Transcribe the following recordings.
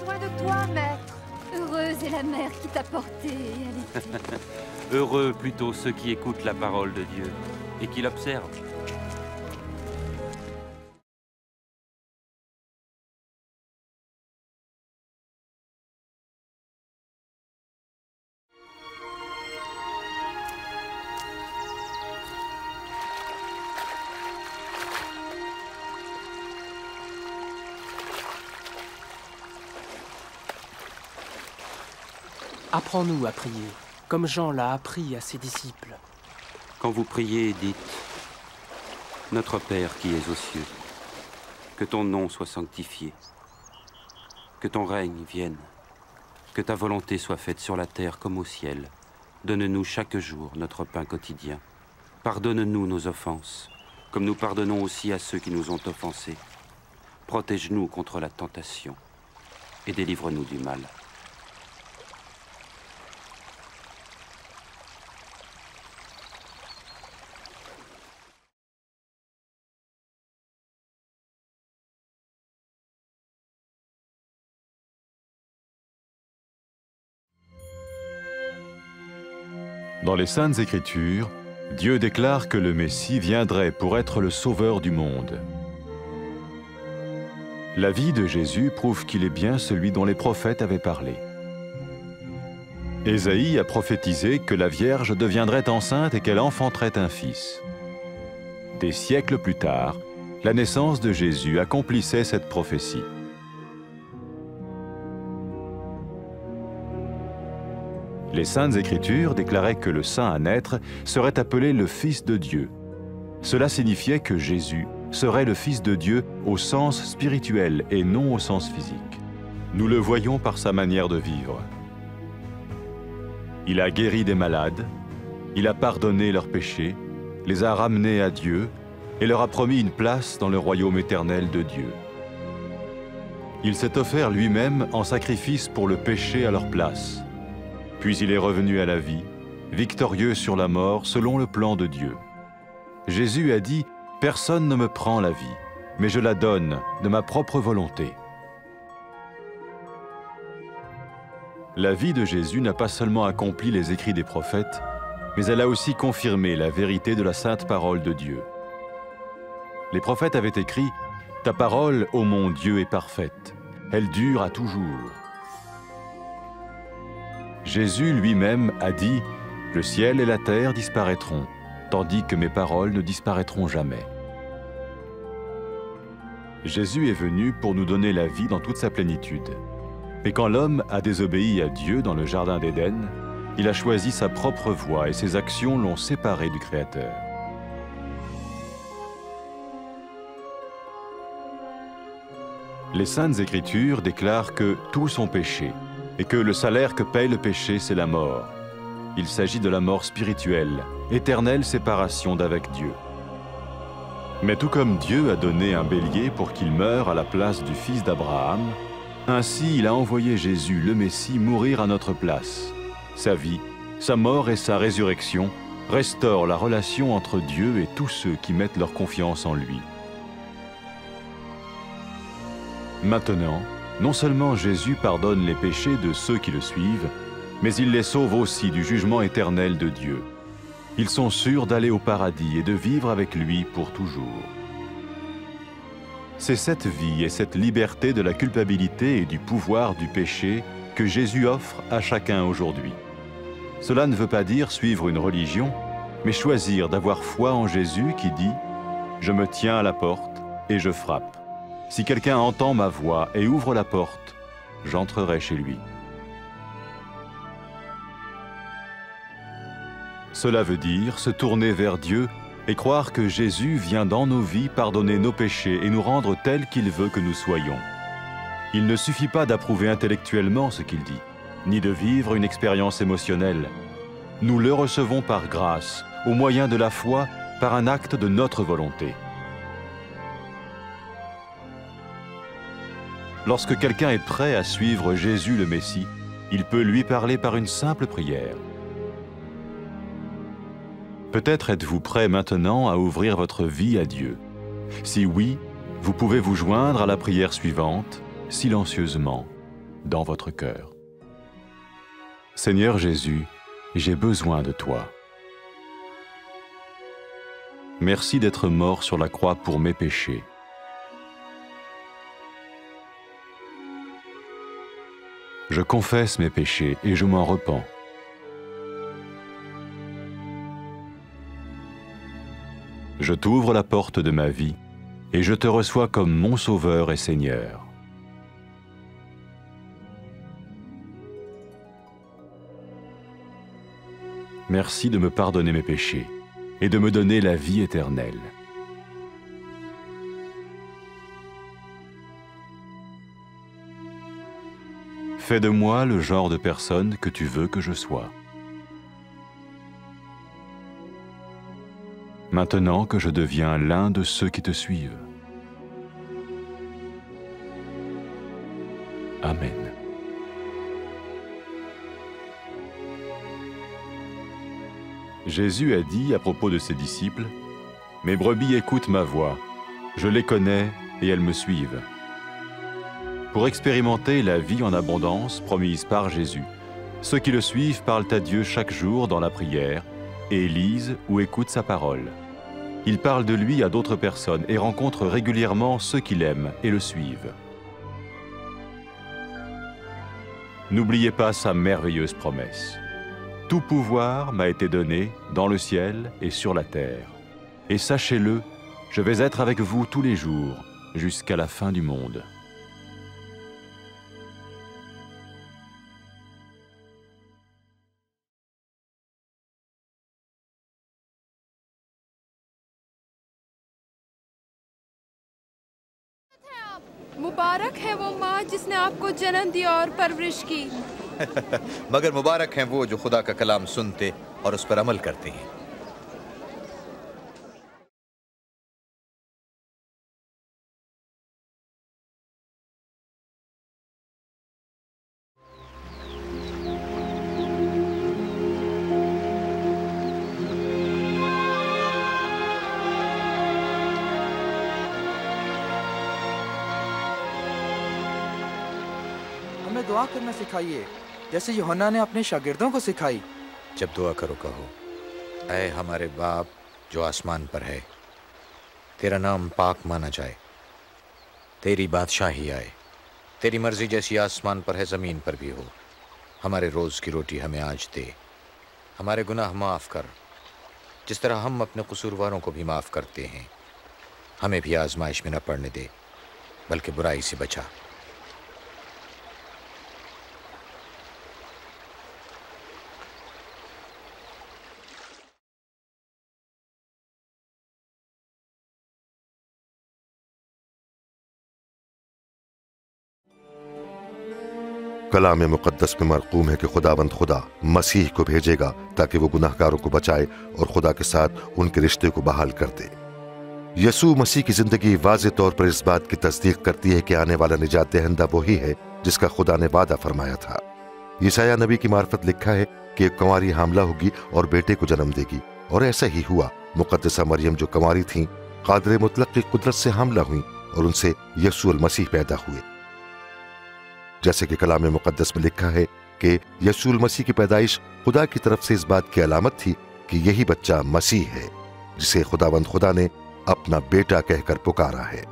soin de toi, maître. Heureuse est la mère qui t'a porté et allaité. Heureux plutôt ceux qui écoutent la parole de Dieu et qui l'observent. Apprends-nous à prier, comme Jean l'a appris à ses disciples. Quand vous priez, dites « Notre Père qui es aux cieux, que ton nom soit sanctifié, que ton règne vienne, que ta volonté soit faite sur la terre comme au ciel. Donne-nous chaque jour notre pain quotidien. Pardonne-nous nos offenses, comme nous pardonnons aussi à ceux qui nous ont offensés. Protège-nous contre la tentation et délivre-nous du mal. » Dans les Saintes Écritures, Dieu déclare que le Messie viendrait pour être le sauveur du monde. La vie de Jésus prouve qu'il est bien celui dont les prophètes avaient parlé. Ésaïe a prophétisé que la Vierge deviendrait enceinte et qu'elle enfanterait un fils. Des siècles plus tard, la naissance de Jésus accomplissait cette prophétie. Les Saintes Écritures déclaraient que le saint à naître serait appelé le Fils de Dieu. Cela signifiait que Jésus serait le Fils de Dieu au sens spirituel et non au sens physique. Nous le voyons par sa manière de vivre. Il a guéri des malades, il a pardonné leurs péchés, les a ramenés à Dieu et leur a promis une place dans le royaume éternel de Dieu. Il s'est offert lui-même en sacrifice pour le péché à leur place. Puis il est revenu à la vie, victorieux sur la mort selon le plan de Dieu. Jésus a dit « Personne ne me prend la vie, mais je la donne de ma propre volonté. » La vie de Jésus n'a pas seulement accompli les écrits des prophètes, mais elle a aussi confirmé la vérité de la sainte parole de Dieu. Les prophètes avaient écrit « Ta parole, ô mon Dieu, est parfaite, elle dure à toujours. » Jésus lui-même a dit « Le ciel et la terre disparaîtront, tandis que mes paroles ne disparaîtront jamais. » Jésus est venu pour nous donner la vie dans toute sa plénitude. Et quand l'homme a désobéi à Dieu dans le jardin d'Éden, il a choisi sa propre voie et ses actions l'ont séparé du Créateur. Les Saintes Écritures déclarent que tous sont péchés et que le salaire que paye le péché, c'est la mort. Il s'agit de la mort spirituelle, éternelle séparation d'avec Dieu. Mais tout comme Dieu a donné un bélier pour qu'il meure à la place du fils d'Abraham, ainsi il a envoyé Jésus, le Messie, mourir à notre place. Sa vie, sa mort et sa résurrection restaurent la relation entre Dieu et tous ceux qui mettent leur confiance en lui. Maintenant, non seulement Jésus pardonne les péchés de ceux qui le suivent, mais il les sauve aussi du jugement éternel de Dieu. Ils sont sûrs d'aller au paradis et de vivre avec lui pour toujours. C'est cette vie et cette liberté de la culpabilité et du pouvoir du péché que Jésus offre à chacun aujourd'hui. Cela ne veut pas dire suivre une religion, mais choisir d'avoir foi en Jésus qui dit « Je me tiens à la porte et je frappe. Si quelqu'un entend ma voix et ouvre la porte, j'entrerai chez lui. » Cela veut dire se tourner vers Dieu et croire que Jésus vient dans nos vies pardonner nos péchés et nous rendre tels qu'il veut que nous soyons. Il ne suffit pas d'approuver intellectuellement ce qu'il dit, ni de vivre une expérience émotionnelle. Nous le recevons par grâce, au moyen de la foi, par un acte de notre volonté. Lorsque quelqu'un est prêt à suivre Jésus le Messie, il peut lui parler par une simple prière. Peut-être êtes-vous prêt maintenant à ouvrir votre vie à Dieu. Si oui, vous pouvez vous joindre à la prière suivante, silencieusement. dans votre cœur. Seigneur Jésus, j'ai besoin de toi. Merci d'être mort sur la croix pour mes péchés. Je confesse mes péchés et je m'en repens. Je t'ouvre la porte de ma vie et je te reçois comme mon Sauveur et Seigneur. Merci de me pardonner mes péchés et de me donner la vie éternelle. Fais de moi le genre de personne que tu veux que je sois. Maintenant que je deviens l'un de ceux qui te suivent. Amen. Jésus a dit à propos de ses disciples, « Mes brebis écoutent ma voix, je les connais et elles me suivent. » Pour expérimenter la vie en abondance promise par Jésus, ceux qui le suivent parlent à Dieu chaque jour dans la prière et lisent ou écoutent sa parole. Ils parlent de lui à d'autres personnes et rencontrent régulièrement ceux qui l'aiment et le suivent. N'oubliez pas sa merveilleuse promesse. Tout pouvoir m'a été donné dans le ciel et sur la terre. Et sachez-le, je vais être avec vous tous les jours, jusqu'à la fin du monde. मुबारक है वो माँ जिसने आपको जन्म दिया और परवरिश की। मगर मुबारक हैं वो जो खुदा का कलाम सुनते और उस पर अमल करते हैं। हमें दुआ करना सिखाइए जैसे यूहन्ना ने अपने शागिर्दों को सिखाई। जब दुआ करो कहो, ऐ हमारे बाप जो आसमान पर है, तेरा नाम पाक माना जाए, तेरी बादशाही आए, तेरी मर्जी जैसी आसमान पर है ज़मीन पर भी हो। हमारे रोज़ की रोटी हमें आज दे, हमारे गुनाह माफ़ कर जिस तरह हम अपने कसूरवारों को भी माफ़ करते हैं। हमें भी आजमाइश में न पड़ने दे बल्कि बुराई से बचा। कलाम मुक़द्दस में मरक़ूम है कि खुदावंद खुदा मसीह को भेजेगा ताकि वो गुनाहगारों को बचाए और खुदा के साथ उनके रिश्ते को बहाल कर दे। यसू मसीह की ज़िंदगी वाज़े तौर पर इस बात की तस्दीक करती है कि आने वाला निजात दहिंदा वही है जिसका खुदा ने वादा फरमाया था। यशायाह नबी की मार्फत लिखा है कि एक कंवारी हामला होगी और बेटे को जन्म देगी, और ऐसा ही हुआ। मुक़द्दसा मरियम जो कंवारी थीं, क़ादिर मुतलक की कुदरत से हामला हुई और उनसे यसू अल मसीह पैदा हुए। जैसे कि कलाम मुक़द्दस में लिखा है कि यसू मसीह की पैदाइश खुदा की तरफ से इस बात की अलामत थी कि यही बच्चा मसीह है जिसे खुदावंद खुदा ने अपना बेटा कहकर पुकारा है।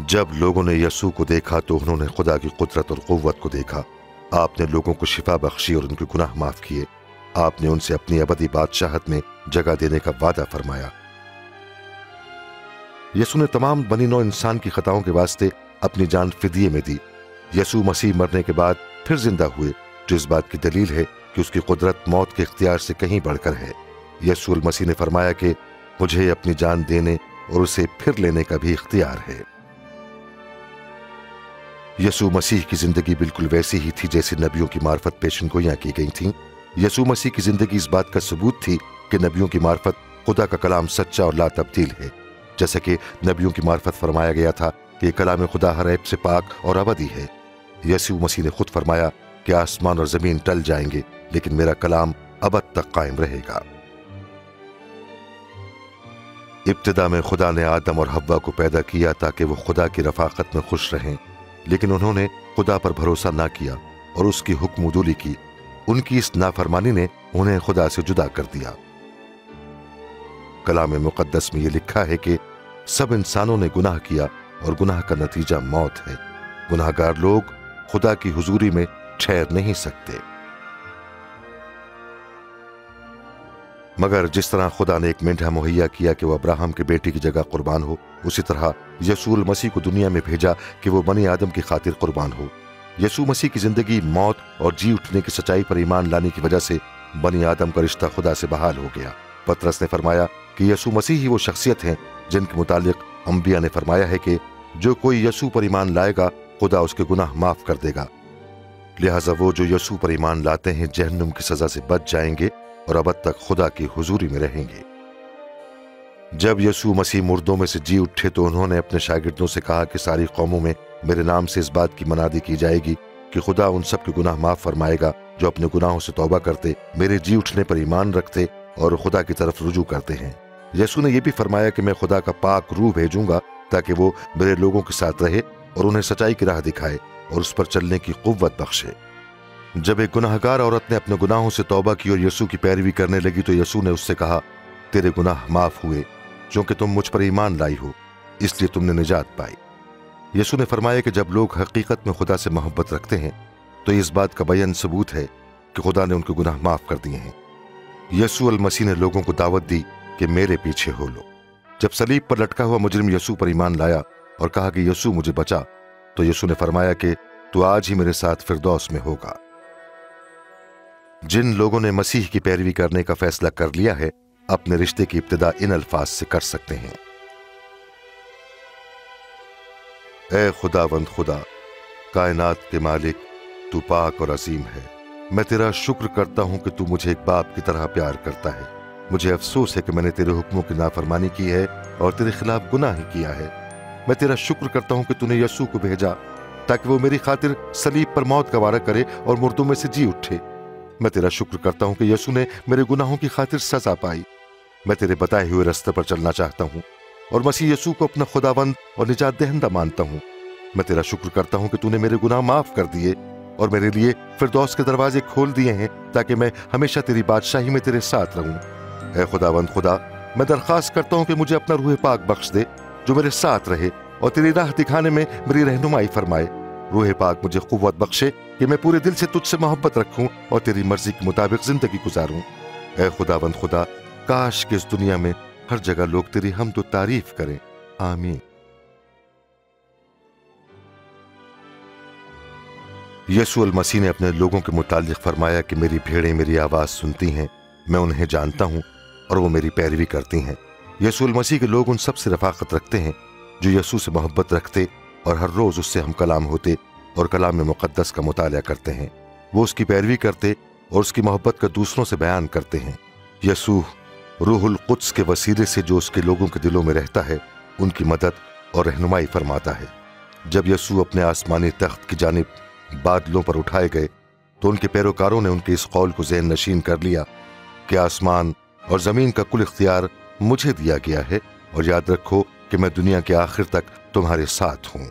जब लोगों ने यसू को देखा तो उन्होंने खुदा की कुदरत और क़ुव्वत को देखा। आपने लोगों को शिफा बख्शी और उनके गुनाह माफ किए। आपने उनसे अपनी अबदी बादशाहत में जगह देने का वादा फरमाया। यसू ने तमाम बनी नौ इंसान की खताओं के वास्ते अपनी जान फिदिये में दी। यसू मसीह मरने के बाद फिर जिंदा हुए, जो इस बात की दलील है कि उसकी कुदरत मौत के इख्तियार से कहीं बढ़कर है। यसू मसीह ने फरमाया कि मुझे अपनी जान देने और उसे फिर लेने का भी इख्तियार है। यसू मसीह की जिंदगी बिल्कुल वैसी ही थी जैसी नबियों की मार्फत पेशनगोइयां की गई थीं। यसू मसीह की जिंदगी इस बात का सबूत थी कि नबियों की मार्फत खुदा का कलाम सच्चा और ला तब्दील है। जैसा कि नबियों की मार्फत फरमाया गया था कि कलाम खुदा हर ऐब से पाक और अबदी है। यसू मसीह ने खुद फरमाया कि आसमान और जमीन टल जाएंगे लेकिन मेरा कलाम अबद तक कायम रहेगा। इब्तिदा में खुदा ने आदम और हव्वा को पैदा किया ताकि वो खुदा की रफाकत में खुश रहें। लेकिन उन्होंने खुदा पर भरोसा ना किया और उसकी हुक्मदूली की। उनकी इस नाफरमानी ने उन्हें खुदा से जुदा कर दिया। कलाम मुकद्दस में यह लिखा है कि सब इंसानों ने गुनाह किया और गुनाह का नतीजा मौत है। गुनाहगार लोग खुदा की हुजूरी में ठहर नहीं सकते। मगर जिस तरह खुदा ने एक मेंढा मुहैया किया कि वह अब्राहम के बेटे की जगह कुर्बान हो, उसी तरह यसूल मसीह को दुनिया में भेजा कि वो बनी आदम की खातिर कुर्बान हो। यसू मसीह की जिंदगी मौत और जी उठने की सच्चाई पर ईमान लाने की वजह से बनी आदम का रिश्ता खुदा से बहाल हो गया। पतरस ने फरमाया कि यसू मसीह ही वो शख्सियत हैं जिनके मुतालिक अंबिया ने फरमाया है कि जो कोई यसू पर ईमान लाएगा खुदा उसके गुनाह माफ कर देगा। लिहाजा वो जो यसू पर ईमान लाते हैं जहन्नुम की सजा से बच जाएंगे और अबद तक खुदा की हुजूरी में रहेंगे। जब यसू मसीह मुर्दों में से जी उठे तो उन्होंने अपने शागिर्दों से कहा कि सारी कौमों में मेरे नाम से इस बात की मनादी की जाएगी कि खुदा उन सब के गुनाह माफ फरमाएगा जो अपने गुनाहों से तौबा करते, मेरे जी उठने पर ईमान रखते और खुदा की तरफ रुजू करते हैं। यसू ने यह भी फरमाया कि मैं खुदा का पाक रूह भेजूंगा ताकि वो मेरे लोगों के साथ रहे और उन्हें सच्चाई की राह दिखाए और उस पर चलने की कुव्वत बख्शे। जब एक गुनाहगार औरत ने अपने गुनाहों से तौबा की और यसू की पैरवी करने लगी तो यसू ने उससे कहा, तेरे गुनाह माफ हुए क्योंकि तुम मुझ पर ईमान लाई हो, इसलिए तुमने निजात पाई। यसू ने फरमाया कि जब लोग हकीकत में खुदा से मोहब्बत रखते हैं तो इस बात का बयान सबूत है कि खुदा ने उनके गुनाह माफ कर दिए हैं। यसू अल मसीह ने लोगों को दावत दी कि मेरे पीछे हो लो। जब सलीब पर लटका हुआ मुजरिम यसू पर ईमान लाया और कहा कि यसू मुझे बचा, तो यसू ने फरमाया कि तू आज ही मेरे साथ फिरदौस में होगा। जिन लोगों ने मसीह की पैरवी करने का फैसला कर लिया है अपने रिश्ते की इब्तिदा इन अल्फाज से कर सकते हैं, ए खुदावंद खुदा, कायनात के मालिक, तू पाक और अजीम है। मैं तेरा शुक्र करता हूं कि तू मुझे एक बाप की तरह प्यार करता है। मुझे अफसोस है कि मैंने तेरे हुक्मों की नाफरमानी की है और तेरे खिलाफ गुनाह ही किया है। मैं तेरा शुक्र करता हूं कि तूने यसू को भेजा ताकि वो मेरी खातिर सलीब पर मौत का वारा करे और मुर्दों में से जी उठे। मैं तेरा शुक्र करता हूं कि यसू ने मेरे गुनाहों की खातिर सजा पाई। मैं तेरे बताए हुए रास्ते पर चलना चाहता हूं और मसीह यसू को अपना खुदावंद और निजात दहिंदा मानता हूं। मैं तेरा शुक्र करता हूं कि तूने मेरे गुनाह माफ कर दिए और मेरे लिए फिरदौस के दरवाजे खोल दिए हैं ताकि मैं हमेशा तेरी बादशाही में तेरे साथ रहूं। ऐ खुदावंद खुदा, मैं दरख्वास्त करता हूं कि मुझे अपना रूह पाक बख्श दे जो मेरे साथ रहे और तेरी राह दिखाने में मेरी रहनुमाई फरमाए। रूह पाक मुझे कुव्वत बख्शे कि मैं पूरे दिल से तुझसे मोहब्बत रखूं और तेरी मर्जी के मुताबिक जिंदगी गुजारूं। ऐ खुदावंद खुदा, काश कि इस दुनिया में हर जगह लोग तेरी हमद व तारीफ करें। आमीन। यसू अल मसीह ने अपने लोगों के मुतालिक फरमाया कि मेरी भेड़ें मेरी आवाज सुनती हैं, मैं उन्हें जानता हूं और वो मेरी पैरवी करती हैं। यसू अल मसीह के लोग उन सब से रफाकत रखते हैं जो यसू से मोहब्बत रखते और हर रोज उससे हम कलाम होते और कलाम में मुकद्दस का मुताला करते हैं। वो उसकी पैरवी करते और उसकी मोहब्बत का दूसरों से बयान करते हैं। यसू रूहुल कुद्स के वसीले से जो उसके लोगों के दिलों में रहता है उनकी मदद और रहनुमाई फरमाता है। जब यसू अपने आसमानी तख्त की जानिब बादलों पर उठाए गए तो उनके पैरोकारों ने उनके इस कौल को ज़हन नशीन कर लिया कि आसमान और जमीन का कुल इख्तियार मुझे दिया गया है और याद रखो कि मैं दुनिया के आखिर तक तुम्हारे साथ हूं।